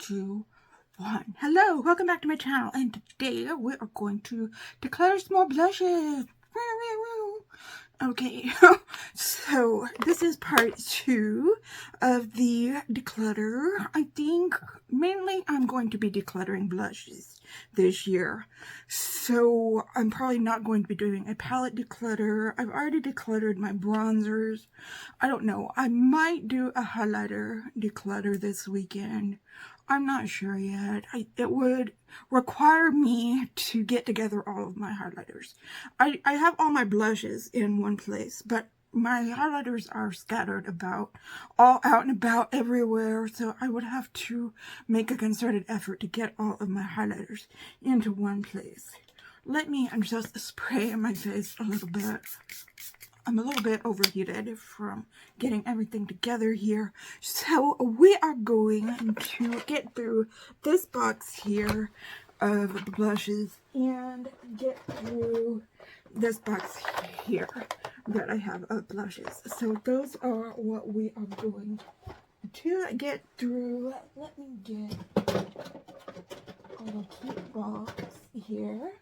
2, 1. Hello, welcome back to my channel, and today we are going to declutter some more blushes. Okay, so this is part 2 of the declutter. I think mainly I'm going to be decluttering blushes this year. So I'm probably not going to be doing a palette declutter. I've already decluttered my bronzers. I don't know. I might do a highlighter declutter this weekend. I'm not sure yet. It would require me to get together all of my highlighters. I have all my blushes in one place, but my highlighters are scattered about, all out and about everywhere, so I would have to make a concerted effort to get all of my highlighters into one place. Let me just spray in my face a little bit. I'm a little bit overheated from getting everything together here. So we are going to get through this box here of blushes and get through this box here that I have of blushes. So those are what we are going to get through. Let me get a little cute box here.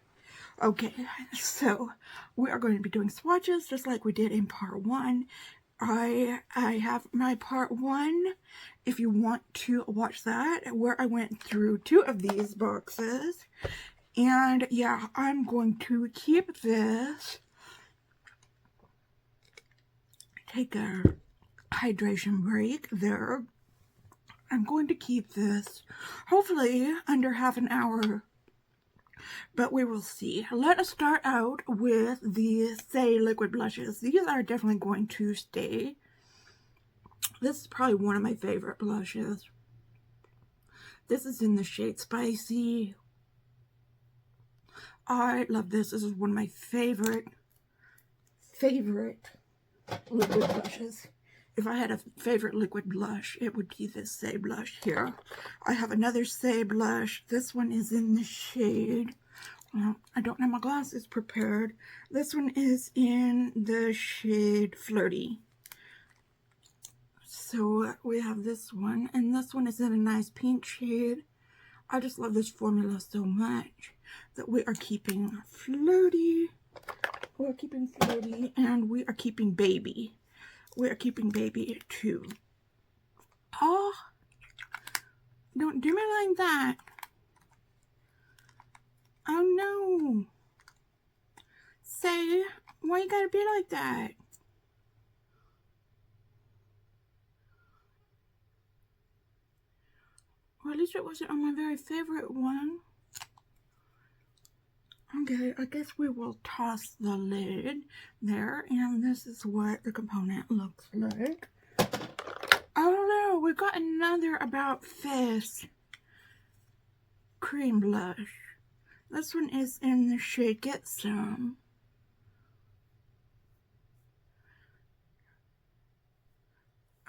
Okay, so we are going to be doing swatches just like we did in part 1. I have my part 1, if you want to watch that, where I went through 2 of these boxes. And yeah, I'm going to keep this, take a hydration break there. I'm going to keep this hopefully under half an hour, but we will see. Let us start out with the Say liquid blushes. These are definitely going to stay. This is probably one of my favorite blushes. This is in the shade Spicy. I love this. This is one of my favorite liquid blushes. If I had a favorite liquid blush, it would be this Say blush here. I have another Say blush. This one is in the shade, well, I don't have my glasses prepared. This one is in the shade Flirty. So we have this one, and this one is in a nice pink shade. I just love this formula so much that we are keeping Flirty. We're keeping Flirty, and we are keeping Baby. We are keeping Baby too. Oh, don't do me like that. Oh no. Say, why you gotta be like that? Or at least it wasn't on my very favorite one. Okay, I guess we will toss the lid there, and this is what the component looks like. Oh no, we got another About Face cream blush. This one is in the shade Get Some.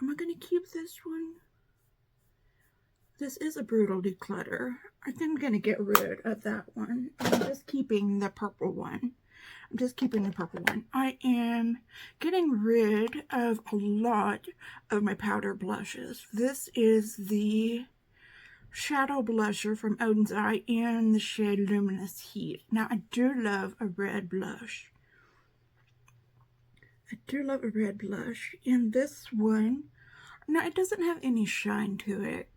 Am I gonna keep this one? This is a brutal declutter. I think I'm gonna get rid of that one. I'm just keeping the purple one. I am getting rid of a lot of my powder blushes. This is the Shadow Blusher from Odin's Eye in the shade Luminous Heat. Now, I do love a red blush. And this one, now it doesn't have any shine to it.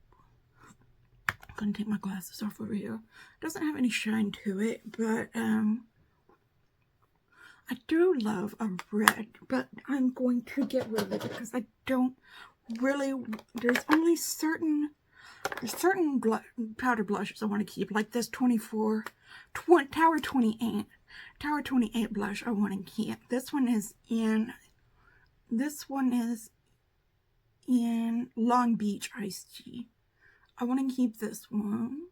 I'm gonna take my glasses off over here. It doesn't have any shine to it, but I do love a red, but I'm going to get rid of it because I don't really, there's only certain powder blushes I want to keep, like this Tower 28 blush I want to keep. This one is in Long Beach Iced Tea. I want to keep this one.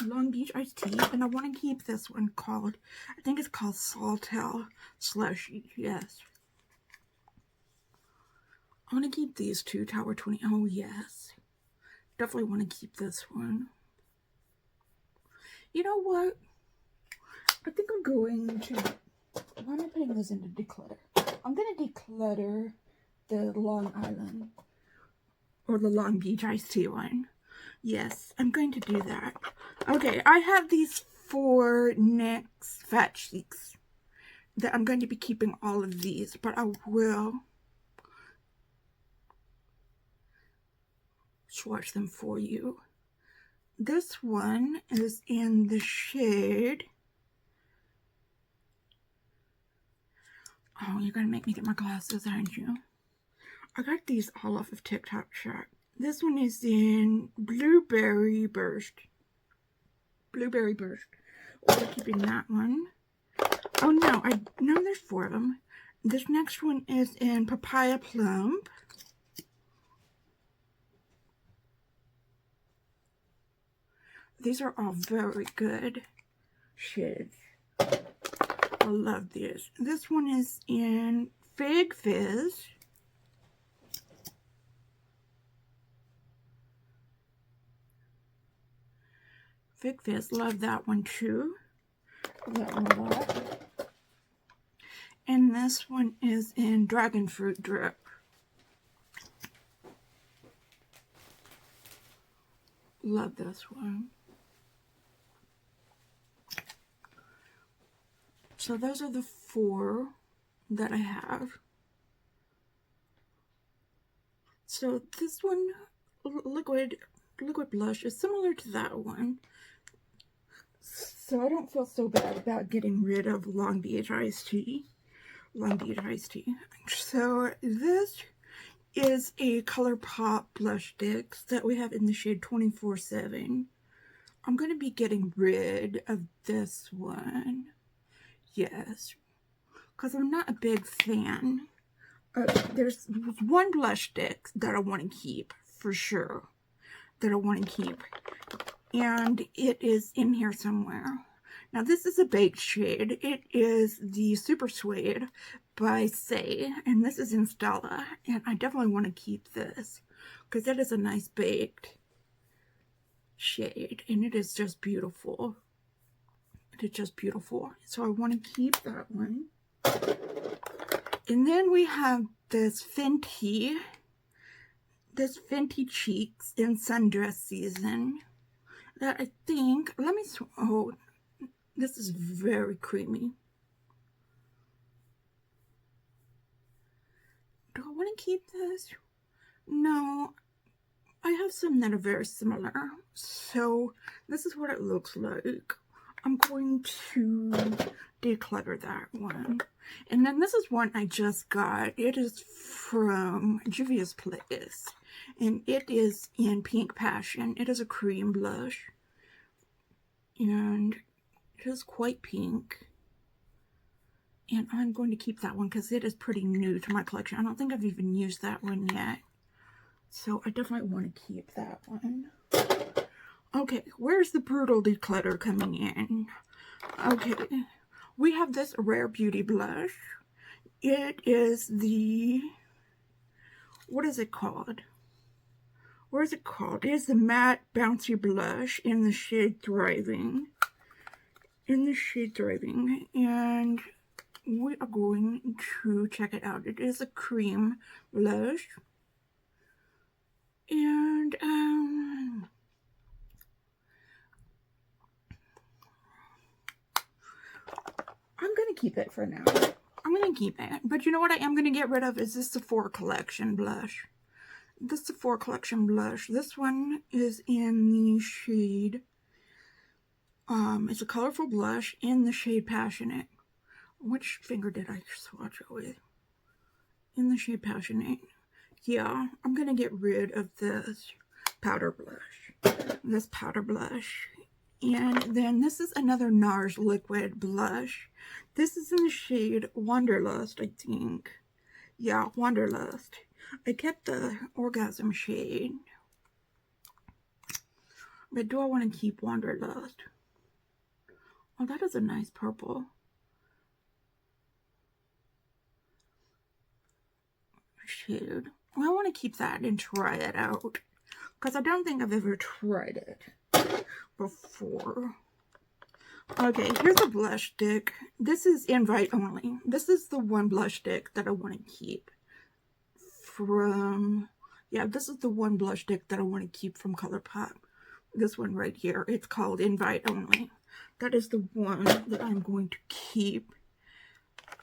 Long Beach Iced Tea, and I want to keep this one called, I think it's called Saltel Slushy, yes. I want to keep these two, Tower 20, oh yes. Definitely want to keep this one. You know what? I think I'm going to, why am I putting this into declutter? I'm going to declutter the Long Island or the Long Beach iced tea one. Yes, I'm going to do that. Okay, I have these 4 NYX Fat Cheeks that I'm going to be keeping all of these, but I will swatch them for you. This one is in the shade. Oh, you're gonna make me get my glasses, aren't you? I got these all off of TikTok Shop. This one is in Blueberry Burst. Blueberry Burst. We're keeping that one. Oh no, there's 4 of them. This next one is in Papaya Plum. These are all very good shades. I love these. This one is in Fig Fizz. Fig Fizz, love that one too. That one a lot. And this one is in Dragon Fruit Drip. Love this one. So those are the 4 that I have. So this one, liquid blush, is similar to that one. So I don't feel so bad about getting rid of Long Beach iced tea. Long Beach iced tea. So this is a ColourPop blush sticks that we have in the shade 24/7. I'm going to be getting rid of this one. Yes, because I'm not a big fan. There's one blush stick that I want to keep for sure. And it is in here somewhere. Now this is a baked shade. It is the Super Suede by Say, and this is in Stella. And I definitely want to keep this because that is a nice baked shade, and it is just beautiful. It is just beautiful. So I want to keep that one. And then we have this Fenty Cheeks in Sundress Season that I think, oh, this is very creamy. Do I want to keep this? No, I have some that are very similar. So this is what it looks like. I'm going to declutter that one. And then this is one I just got. It is from Juvia's Place. And it is in Pink Passion. It is a cream blush. And it is quite pink. And I'm going to keep that one because it is pretty new to my collection. I don't think I've even used that one yet. So I definitely want to keep that one. Okay, where's the Brutal Declutter coming in? Okay, we have this Rare Beauty blush. It is the, what is it called? What is it called? It is the Matte Bouncy Blush in the shade Thriving. And we are going to check it out. It is a cream blush. And, I'm going to keep it for now. I'm going to keep it. But you know what I am going to get rid of is this Sephora Collection blush. This Sephora Collection blush. This one is in the shade, it's a colorful blush in the shade Passionate. Which finger did I swatch it with? In the shade Passionate. Yeah, I'm going to get rid of this powder blush. This powder blush. And then this is another NARS liquid blush. This is in the shade Wanderlust, I think. Yeah, Wanderlust. I kept the Orgasm shade. But do I want to keep Wanderlust? Oh, that is a nice purple shade. Well, I want to keep that and try it out. Because I don't think I've ever tried it before. Okay, here's a blush stick. This is invite only. This is the one blush stick that I want to keep from Yeah, this is the one blush stick that I want to keep from ColourPop. This one right here. It's called Invite Only. That is the one that I'm going to keep.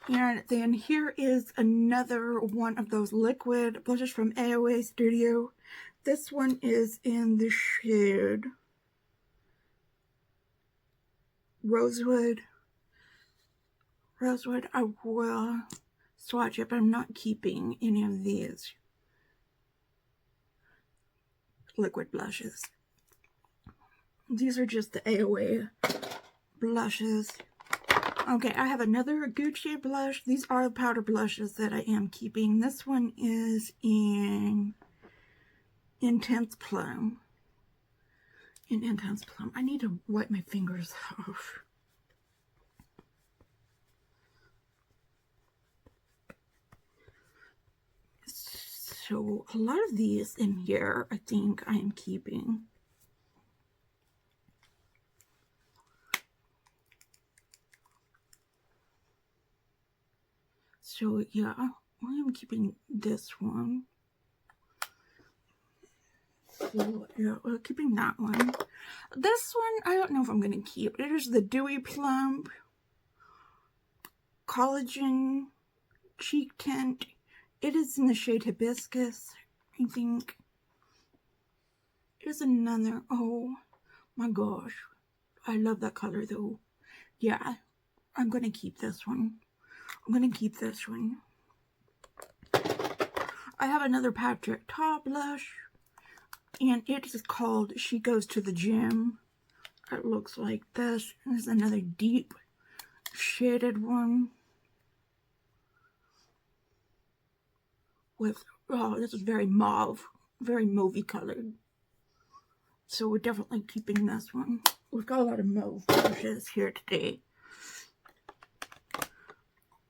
And then here is another one of those liquid blushes from AOA Studio. This one is in the shade Rosewood. I will swatch it, but I'm not keeping any of these liquid blushes. These are just the AOA blushes. Okay, I have another Gucci blush. These are the powder blushes that I am keeping. This one is in Intense Plum. I need to wipe my fingers off. So a lot of these in here, I think I am keeping. So yeah, I am keeping this one. So yeah, we're keeping that one. This one, I don't know if I'm going to keep. It is the Dewy Plump Collagen Cheek Tint. It is in the shade Hibiscus, I think. Here's another, oh my gosh. I love that color though. Yeah, I'm going to keep this one. I have another Patrick Ta blush, and it is called She Goes to the Gym. It looks like this. There's another deep shaded one with, oh, this is very mauve, very mauvey colored. So we're definitely keeping this one. We've got a lot of mauve blushes here today.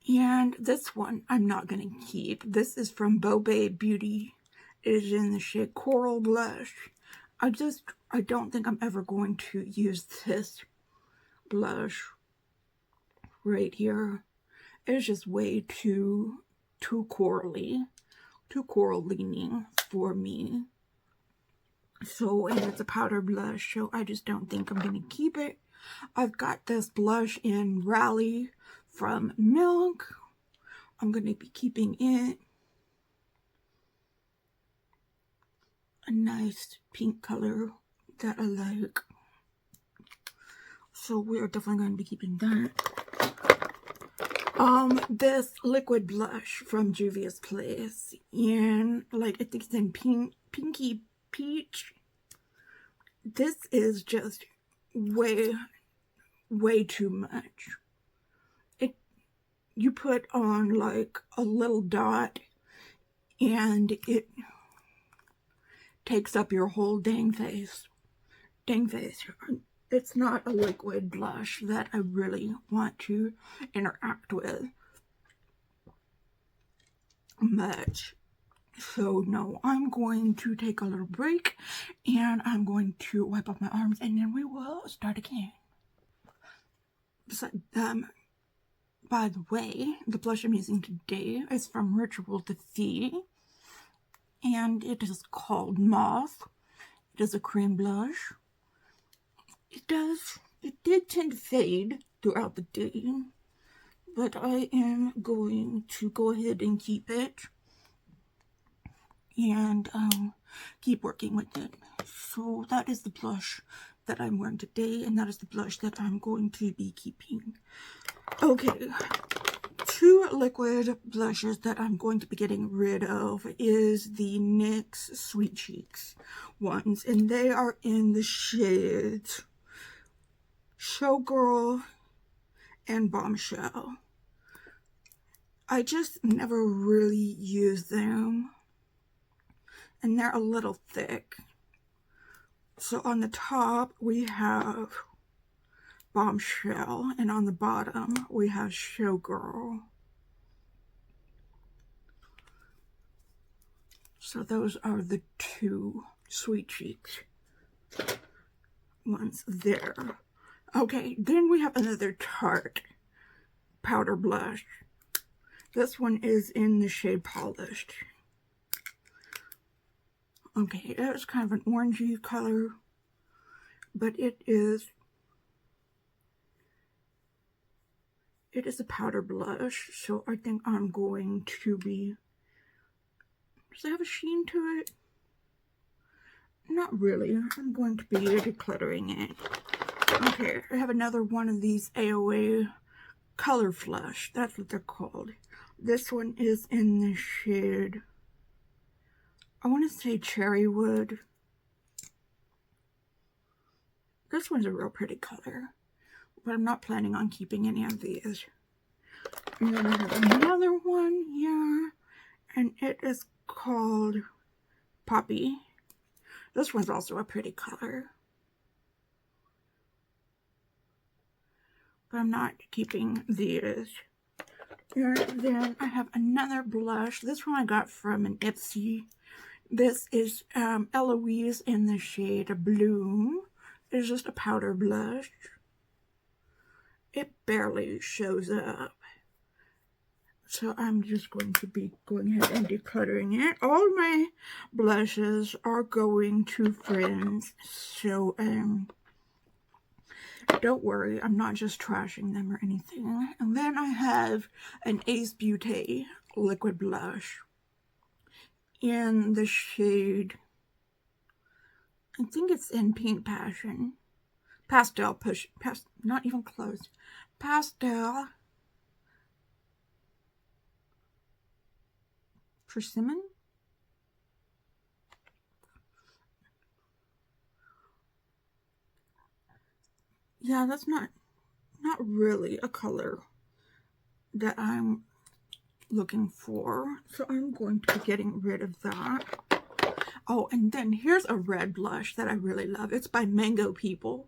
And this one I'm not going to keep. This is from Bobe Beauty. It is in the shade Coral Blush. I don't think I'm ever going to use this blush right here. It is just way too corally, too coral leaning for me. So, and it's a powder blush, so I just don't think I'm going to keep it. I've got this blush in Rally from Milk. I'm going to be keeping it. A nice pink color that I like. So we're definitely going to be keeping that. This liquid blush from Juvia's Place. And like, I think it's in Pinky Peach. This is just way too much. You put on like a little dot and it takes up your whole dang face. It's not a liquid blush that I really want to interact with much. So no, I'm going to take a little break and I'm going to wipe off my arms and then we will start again. By the way, the blush I'm using today is from Ritual to Fee, and it is called Moth. It is a cream blush. It did tend to fade throughout the day, but I am going to go ahead and keep it and keep working with it. So that is the blush that I'm wearing today, and that is the blush that I'm going to be keeping. Okay, two liquid blushes that I'm going to be getting rid of is the NYX Sweet Cheeks ones, and they are in the shades Showgirl and Bombshell. I just never really use them, and they're a little thick. So on the top we have Bombshell, and on the bottom we have Showgirl. So those are the two Sweet Cheeks ones there. Okay, then we have another Tarte powder blush. This one is in the shade Polished. Okay, it's kind of an orangey color, but it is a powder blush, so I think I'm going to be... Does it have a sheen to it? Not really. I'm going to be decluttering it. Okay, I have another one of these AOA Color Flush. That's what they're called. This one is in the shade, I want to say Cherry Wood. This one's a real pretty color, but I'm not planning on keeping any of these. And then I have another one here, and it is called Poppy. This one's also a pretty color, but I'm not keeping these. And then I have another blush. This one I got from an Ipsy. This is Eloise in the shade Bloom. It's just a powder blush. It barely shows up. So I'm just going to be going ahead and decluttering it. All my blushes are going to friends. So don't worry, I'm not just trashing them or anything. And then I have an Ace Beauté liquid blush in the shade, I think it's in Pink Passion. Pastel push, not even close. Pastel Persimmon? Yeah, that's not really a color that I'm looking for. So I'm going to be getting rid of that. Oh, and then here's a red blush that I really love. It's by Mango People.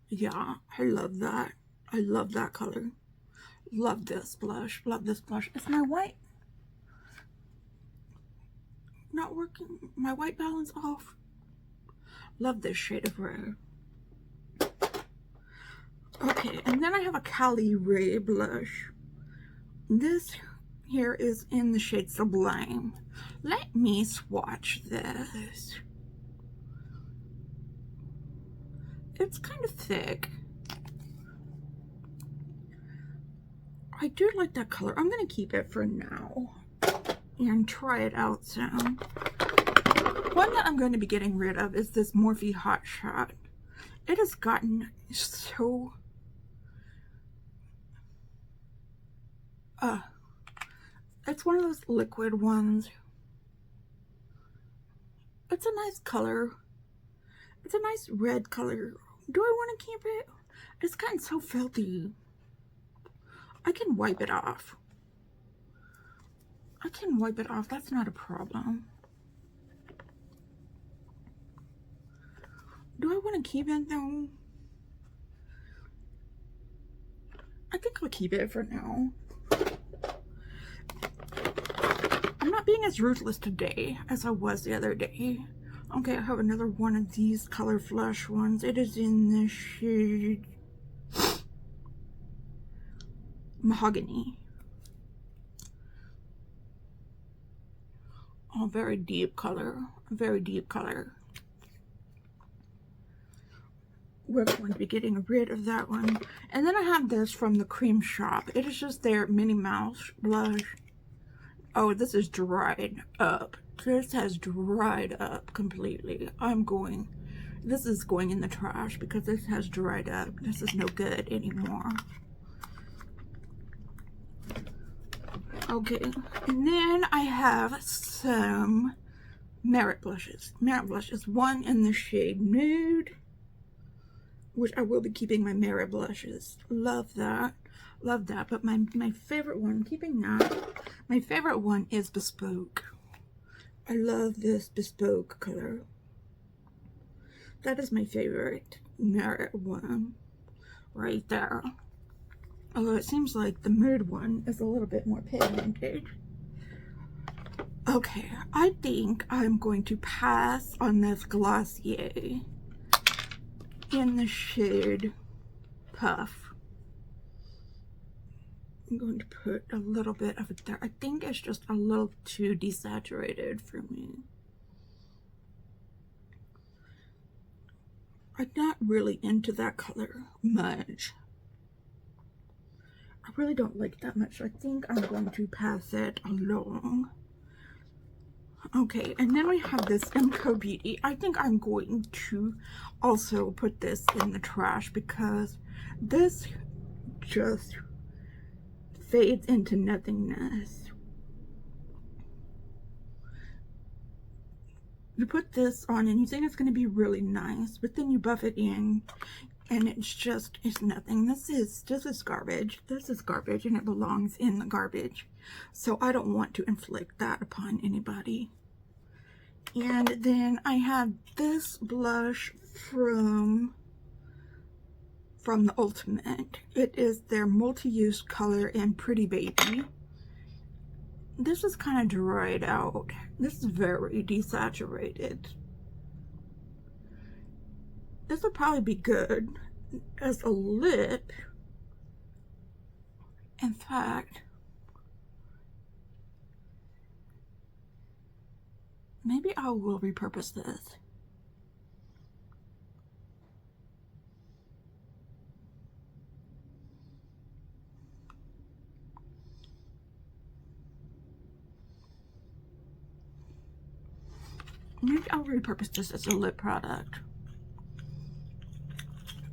Yeah, I love that. I love that color. Love this blush. Love this blush. Is my white not working? My white balance off? Love this shade of red. Okay, and then I have a Cali Ray blush. This here is in the shade Sublime. Let me swatch this. It's kind of thick. I do like that color. I'm going to keep it for now and try it out soon. One that I'm going to be getting rid of is this Morphe Hot Shot. It has gotten so... it's one of those liquid ones. It's a nice color. It's a nice red color. Do I want to keep it? It's gotten so filthy. I can wipe it off. I can wipe it off. That's not a problem. Do I want to keep it though? I think I'll keep it for now. I'm not being as ruthless today as I was the other day. Okay, I have another one of these Color Flush ones. It is in the shade Mahogany. Oh, very deep color. Very deep color. We're going to be getting rid of that one. And then I have this from the Cream Shop. It is just their Minnie Mouse blush. Oh, this is dried up. This has dried up completely. This is going in the trash because this has dried up. This is no good anymore. Okay, and then I have some Merit blushes. Merit blushes. One in the shade Nude, which I will be keeping my Merit blushes. Love that. Love that. But my favorite one, keeping that, my favorite one is Bespoke. I love this Bespoke color. That is my favorite Merit one right there. Although it seems like the Mood one is a little bit more pigmented. Okay, I think I'm going to pass on this Glossier in the shade Puff. I'm going to put a little bit of it there. I think it's just a little too desaturated for me. I'm not really into that color much. I really don't like that much. I think I'm going to pass it along. Okay, and then we have this MCO Beauty. I think I'm going to also put this in the trash because this just fades into nothingness. You put this on and you think it's going to be really nice, but then you buff it in and it's nothing. This is garbage. This is garbage and it belongs in the garbage. So I don't want to inflict that upon anybody. And then I have this blush from the Ultimate. It is their multi-use color in Pretty Baby. This is kind of dried out. This is very desaturated. This would probably be good as a lip. In fact, maybe I will repurpose this. Maybe I'll repurpose this as a lip product.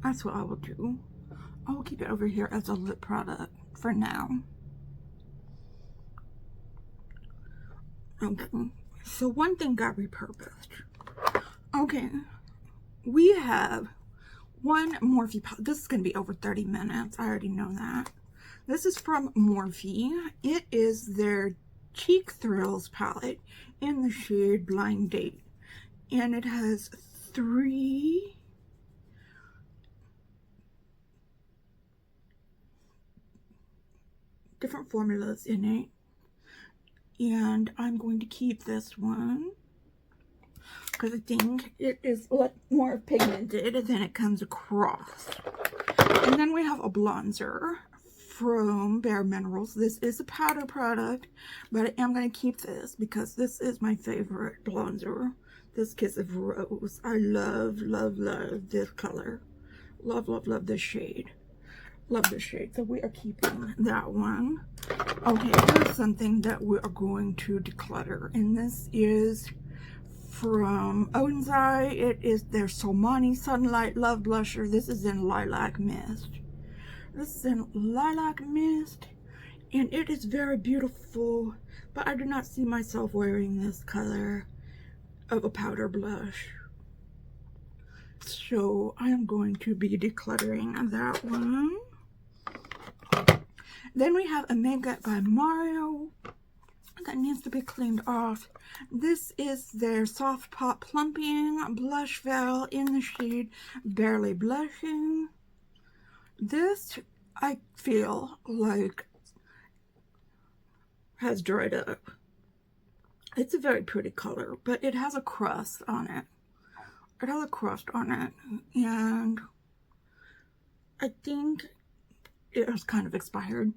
That's what I will do. I will keep it over here as a lip product for now. Okay, so one thing got repurposed. Okay, we have one Morphe palette. This is going to be over 30 minutes. I already know that. This is from Morphe. It is their Cheek Thrills palette in the shade Blind Date. And it has 3 different formulas in it. And I'm going to keep this one because I think it is a lot more pigmented than it comes across. And then we have a bronzer from Bare Minerals. This is a powder product, but I am going to keep this because this is my favorite bronzer. This Kiss of Rose. I love, love, love this color. Love, love, love this shade. Love this shade. So we are keeping that one. Okay, here's something that we are going to declutter. And this is from Onsai. It is their Solmani Sunlight Love Blusher. This is in Lilac Mist. This is in Lilac Mist. And it is very beautiful. But I do not see myself wearing this color of a powder blush. So I am going to be decluttering that one. Then we have a makeup by Mario that needs to be cleaned off. This is their Soft Pop Plumping Blush Veil in the shade Barely Blushing. This, I feel like, has dried up. It's a very pretty color, but it has a crust on it. It has a crust on it, and I think it is kind of expired.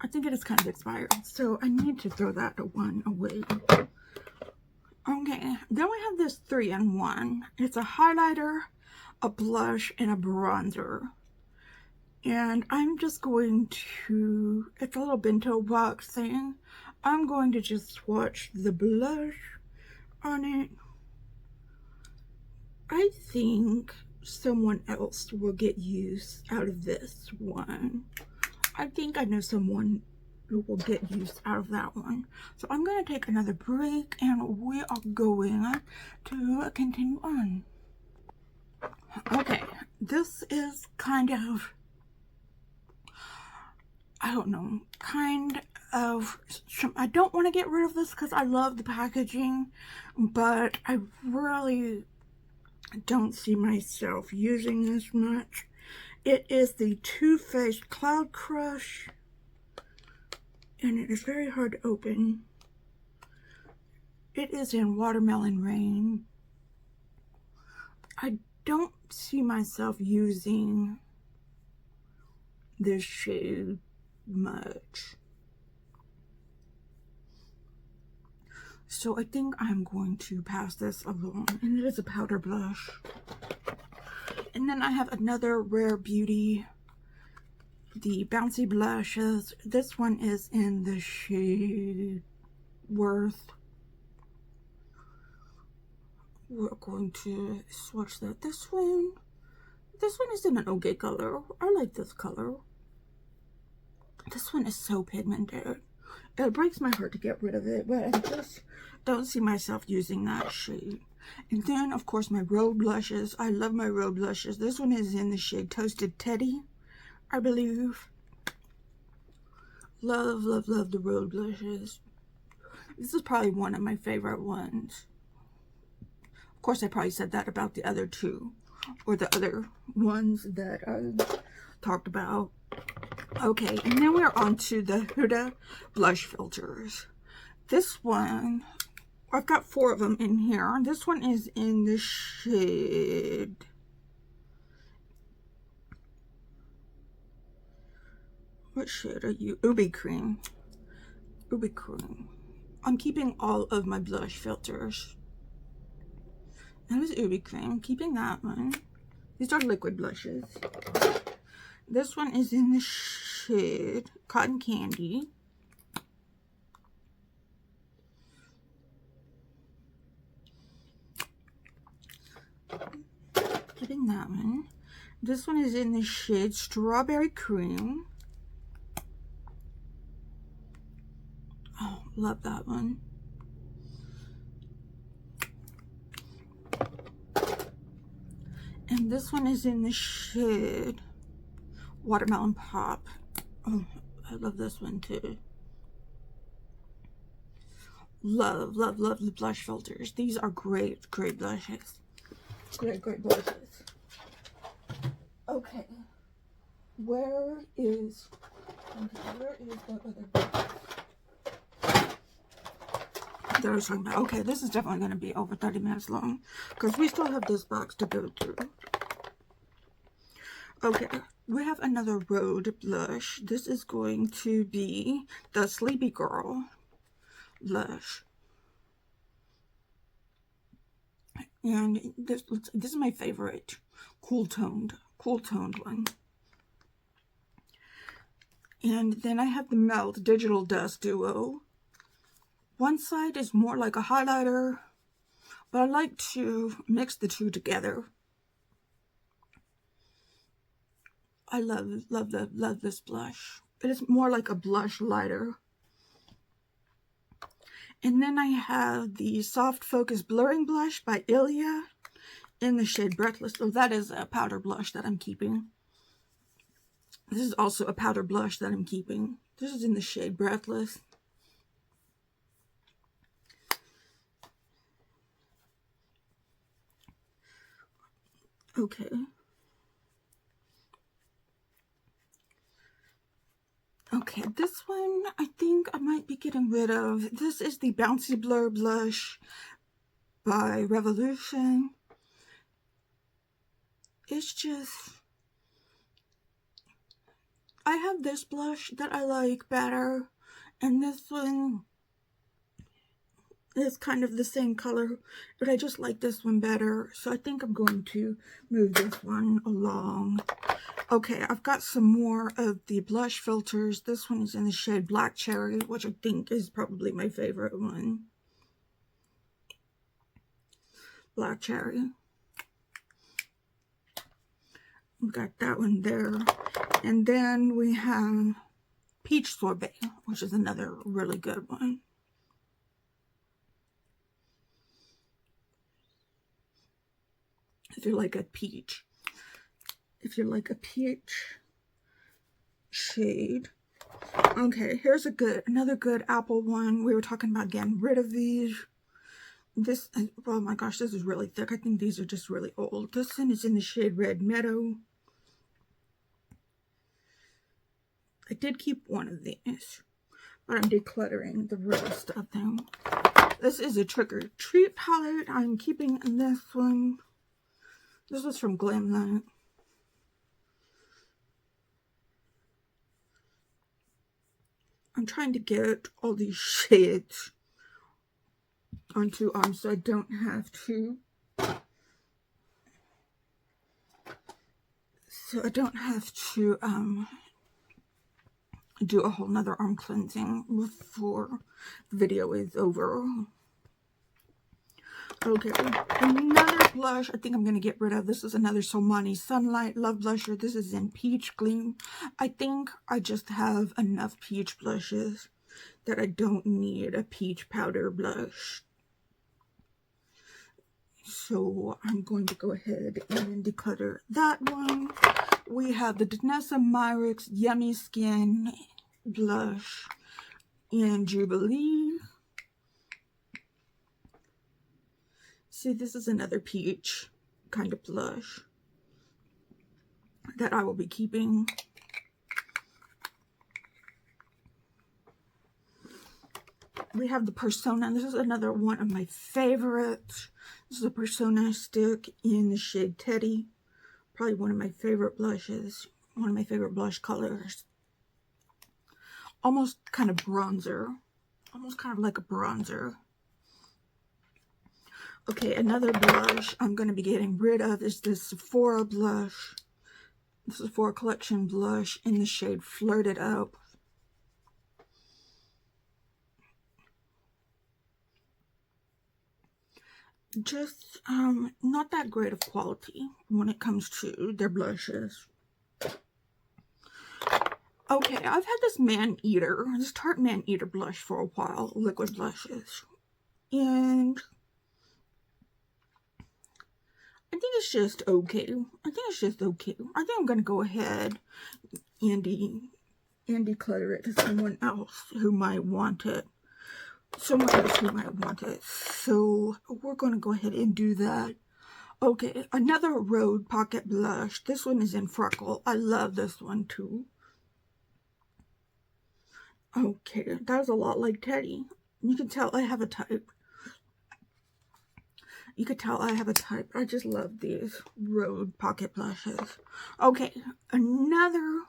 I think it is kind of expired, so I need to throw that one away. Okay, then we have this 3-in-1. It's a highlighter, a blush, and a bronzer. And I'm just going to, it's a little bento box thing. I'm going to just swatch the blush on it. I think someone else will get use out of this one. I think I know someone who will get use out of that one. So I'm going to take another break and we are going to continue on. Okay, this is kind of, I don't know, kind of, I don't want to get rid of this because I love the packaging, but I really don't see myself using this much. It is the Too Faced Cloud Crush, and it is very hard to open. It is in Watermelon Rain. I don't see myself using this shade. much. So I think I'm going to pass this along. And it is a powder blush. And then I have another Rare Beauty, the Bouncy Blushes. This one is in the shade Worth. We're going to swatch that. This one is in an okay color. I like this color. This one is so pigmented. It breaks my heart to get rid of it, but I just don't see myself using that shade. And then, of course, my Road Blushes. I love my Road Blushes. This one is in the shade Toasted Teddy, I believe. Love, love, love the Road Blushes. This is probably one of my favorite ones. Of course, I probably said that about the other two, or the other ones that I talked about. Okay, and then we're on to the Huda blush filters. This one, I've got 4 of them in here. This one is in the shade, what shade are you? Ubi Cream. Ubi Cream. I'm keeping all of my blush filters. That was Ubi Cream. Keeping that one. These are liquid blushes. This one is in the shade Cotton Candy. Keeping that one. This one is in the shade Strawberry Cream. Oh, love that one. And this one is in the shade Watermelon Pop. Oh, I love this one too. Love, love, love the blush filters. These are great, great blushes. Great, great blushes. Okay. Where is the other blush that I was talking about? Okay, this is definitely going to be over 30 minutes long because we still have this box to go through. Okay, we have another Road blush. This is going to be the Sleepy Girl blush. And this is my favorite cool toned one. And then I have the Melt Digital Dust Duo. One side is more like a highlighter, but I like to mix the two together. I love, love, love, love this blush. It is more like a blush lighter. And then I have the Soft Focus Blurring Blush by Ilia in the shade Breathless. So that is a powder blush that I'm keeping. This is also a powder blush that I'm keeping. This is in the shade Breathless. Okay. Okay, this one I think I might be getting rid of. This is the Bouncy Blur Blush by Revolution. It's just, I have this blush that I like better, and this one is kind of the same color, but I just like this one better. So I think I'm going to move this one along. Okay, I've got some more of the blush filters. This one is in the shade Black Cherry, which I think is probably my favorite one. Black Cherry. We've got that one there. And then we have Peach Sorbet, which is another really good one. If you like a peach. If you like a peach shade. Okay, here's another good apple one. We were talking about getting rid of these. This, oh my gosh, this is really thick. I think these are just really old. This one is in the shade Red Meadow. I did keep one of these, but I'm decluttering the rest of them. This is a Trick or Treat palette. I'm keeping this one. This was from Glam. I'm trying to get all these shades onto arms so I don't have to. Do a whole nother arm cleansing before the video is over. Okay, another blush I think I'm going to get rid of. This is another Somani Sunlight Love Blusher. This is in Peach Gleam. I think I just have enough peach blushes that I don't need a peach powder blush. So I'm going to go ahead and declutter that one. We have the Danessa Myricks Yummy Skin Blush in Jubilee. See, this is another peach kind of blush that I will be keeping. We have the Persona. This is another one of my favorites. This is a Persona stick in the shade Teddy. Probably one of my favorite blushes. One of my favorite blush colors. Almost kind of bronzer. Almost kind of like a bronzer. Okay, another blush I'm going to be getting rid of is this Sephora blush. This is Sephora Collection blush in the shade Flirted Up. Just not that great of quality when it comes to their blushes. Okay, I've had this this Tarte Man Eater blush for a while, liquid blushes. And I think it's just okay. I think I'm going to go ahead and declutter it to someone else who might want it. So we're going to go ahead and do that. Okay, another Rhode Pocket Blush. This one is in Freckle. I love this one too. Okay, that was a lot like Teddy. You can tell I have a type. I just love these Rhode Pocket Blushes. Okay, another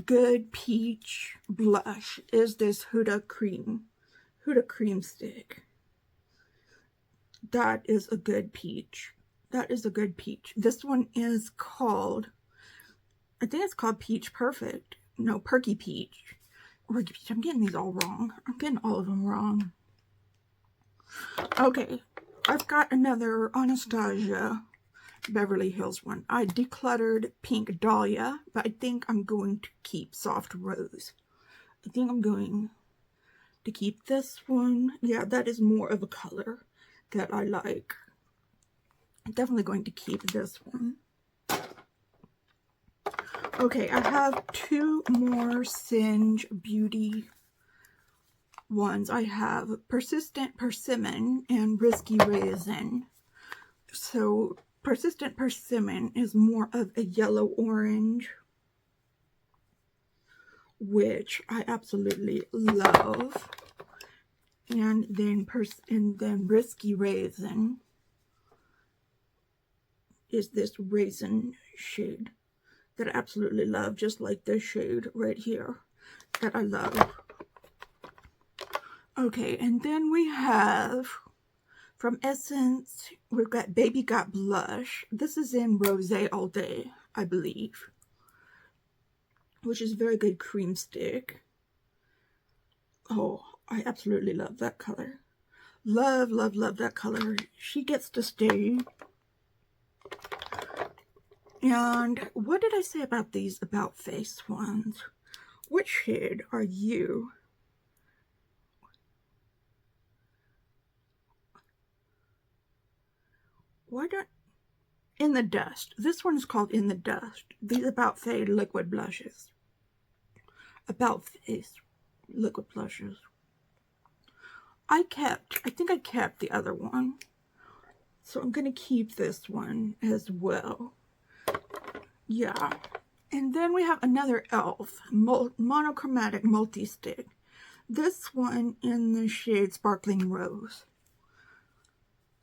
good peach blush is this Huda Cream Stick. That is a good peach. This one is called, I think it's called Peach Perfect. No, Perky Peach. I'm getting these all wrong. I'm getting all of them wrong. Okay, I've got another Anastasia Beverly Hills one. I decluttered Pink Dahlia, but I think I'm going to keep Soft Rose. I think I'm going to keep this one. Yeah, that is more of a color that I like. I'm definitely going to keep this one. Okay, I have two more Singe Beauty ones. I have Persistent Persimmon and Risky Raisin. So Persistent Persimmon is more of a yellow-orange, which I absolutely love. And then Risky Raisin is this raisin shade that I absolutely love, just like this shade right here that I love. Okay, and then we have from Essence, we've got Baby Got Blush. This is in Rosé All Day, I believe, which is a very good cream stick. Oh, I absolutely love that color. Love that color. She gets to stay. And what did I say about these About Face ones? Which shade are you? Why don't... In the Dust. This one is called In the Dust. These About Face liquid blushes. About Face liquid blushes. I think I kept the other one. So I'm going to keep this one as well. Yeah. And then we have another e.l.f. monochromatic multi-stick. This one in the shade Sparkling Rose.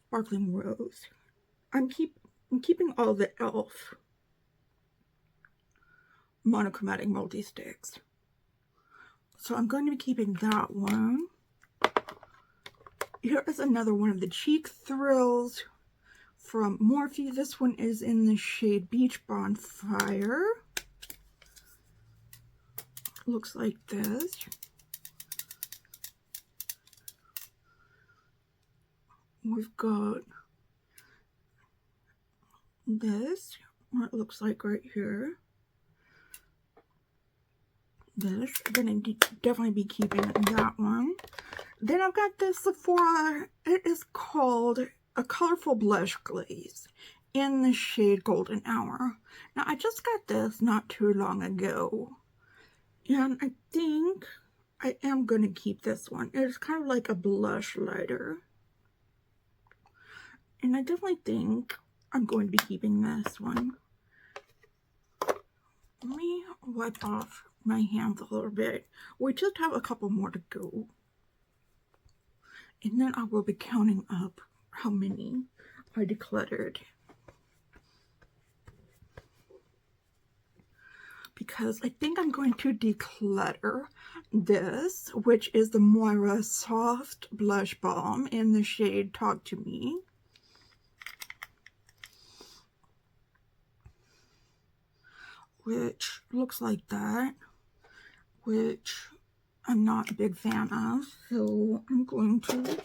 Sparkling Rose. I'm keeping all the e.l.f. monochromatic multi-sticks. So I'm going to be keeping that one. Here is another one of the Cheek Thrills from Morphe. This one is in the shade Beach Bonfire. Looks like this. We've got this, what it looks like right here. This, I'm going to definitely be keeping that one. Then I've got this Sephora. It is called a Colorful Blush Glaze in the shade Golden Hour. Now, I just got this not too long ago, and I think I am going to keep this one. It's kind of like a blush lighter, and I definitely think I'm going to be keeping this one. Let me wipe off my hands a little bit. We just have a couple more to go. And then I will be counting up how many I decluttered. Because I think I'm going to declutter this, which is the Moira Soft Blush Balm in the shade Talk to Me. Which looks like that, which I'm not a big fan of, so I'm going to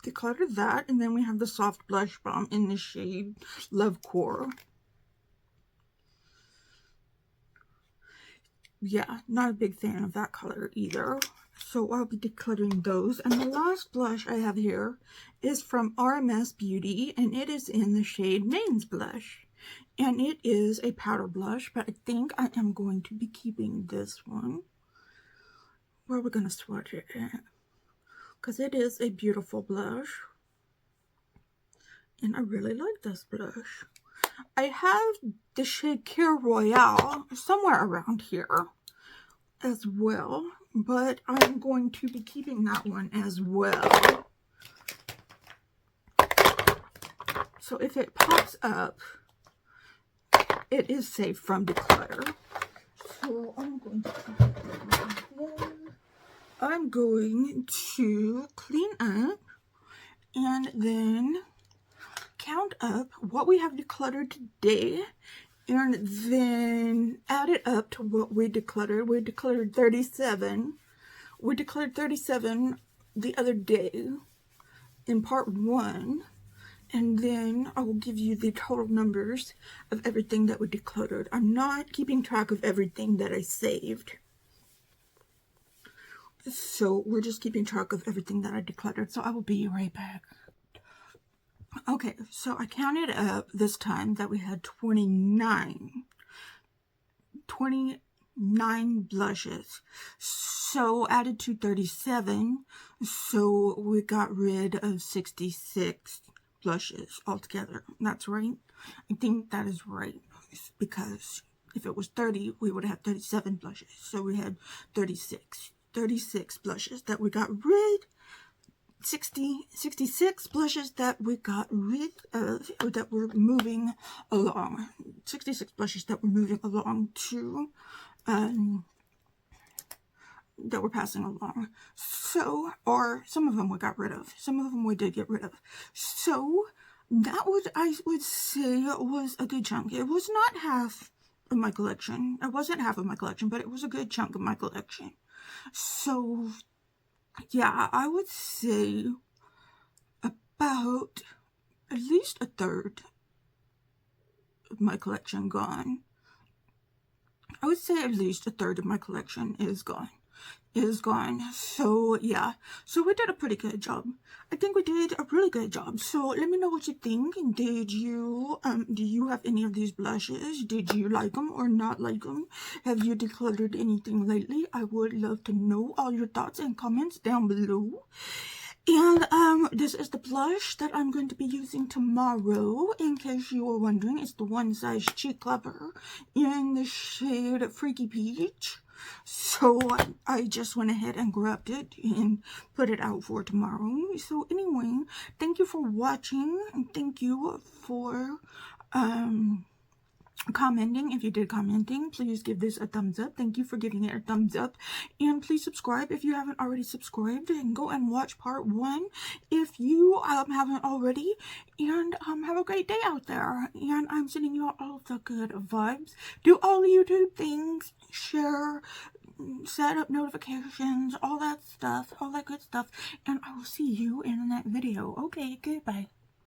declutter that. And then we have the Soft Blush Balm in the shade Love Core. Yeah, not a big fan of that color either, so I'll be decluttering those. And the last blush I have here is from RMS Beauty, and it is in the shade Main's Blush. And it is a powder blush, but I think I am going to be keeping this one. Where are we going to swatch it at? Because it is a beautiful blush. And I really like this blush. I have the shade Care Royale somewhere around here as well. But I'm going to be keeping that one as well. So if it pops up, it is safe from declutter. So I'm going to clean up and then count up what we have decluttered today, and then add it up to what we decluttered. We decluttered 37. We declared 37 the other day in part 1. And then I will give you the total numbers of everything that we decluttered. I'm not keeping track of everything that I saved. So we're just keeping track of everything that I decluttered. So I will be right back. Okay, so I counted up this time that we had 29 blushes. So added to 37. So we got rid of 66 blushes altogether. That's right. I think that is right, because if it was 30, we would have 37 blushes. So we had 36 blushes that we got rid. 66 blushes that we got rid of, or that were moving along. 66 blushes that were moving along to that we're passing along. So, or some of them we got rid of. Some of them we did get rid of. So, that would, I would say, was a good chunk. It was not half of my collection. It wasn't half of my collection, but it was a good chunk of my collection. So, yeah, I would say about at least a third of my collection gone. I would say at least a third of my collection is gone. So yeah, so we did a pretty good job. I think we did a really good job. So let me know what you think. Did you do you have any of these blushes? Did you like them or not like them? Have you decluttered anything lately? I would love to know all your thoughts and comments down below. And this is the blush that I'm going to be using tomorrow. In case you were wondering, it's the One Size Cheek Cover in the shade Freaky Peach. So I just went ahead and grabbed it and put it out for tomorrow. So anyway, thank you for watching, and thank you for commenting. If you did commenting, please give this a thumbs up. Thank you for giving it a thumbs up. And please subscribe if you haven't already subscribed, and go and watch part 1 if you haven't already. And have a great day out there. And I'm sending you all of the good vibes. Do all the YouTube things. Share, set up notifications, all that stuff, all that good stuff. And I will see you in the next video. Okay, goodbye.